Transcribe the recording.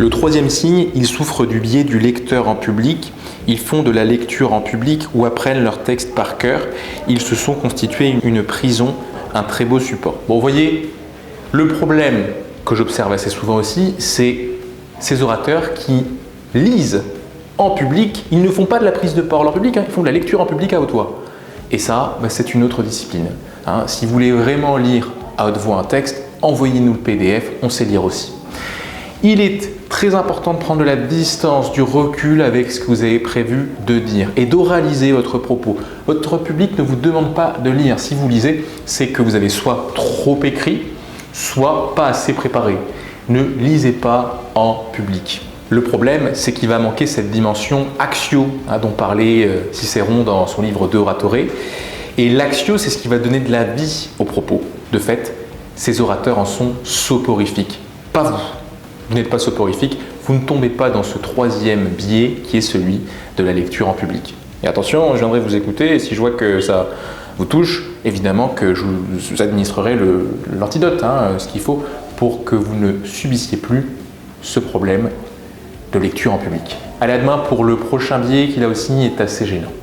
Le troisième signe, ils souffrent du biais du lecteur en public. Ils font de la lecture en public ou apprennent leur texte par cœur. Ils se sont constitués une prison, un très beau support. Bon, vous voyez, le problème que j'observe assez souvent aussi, c'est ces orateurs qui lisent en public. Ils ne font pas de la prise de parole en public, ils font de la lecture en public à haute voix. Et ça, c'est une autre discipline. Si vous voulez vraiment lire à haute voix un texte, envoyez-nous le PDF, on sait lire aussi. Il est très important de prendre de la distance, du recul avec ce que vous avez prévu de dire et d'oraliser votre propos. Votre public ne vous demande pas de lire. Si vous lisez, c'est que vous avez soit trop écrit, soit pas assez préparé. Ne lisez pas en public. Le problème, c'est qu'il va manquer cette dimension axio dont parlait Cicéron dans son livre De Oratore. Et l'axio, c'est ce qui va donner de la vie aux propos. De fait, ces orateurs en sont soporifiques. Pas vous. Vous n'êtes pas soporifique, vous ne tombez pas dans ce troisième biais qui est celui de la lecture en public. Et attention, je viendrai vous écouter et si je vois que ça vous touche, évidemment que je vous administrerai l'antidote, ce qu'il faut pour que vous ne subissiez plus ce problème de lecture en public. Allez, à demain pour le prochain biais qui là aussi est assez gênant.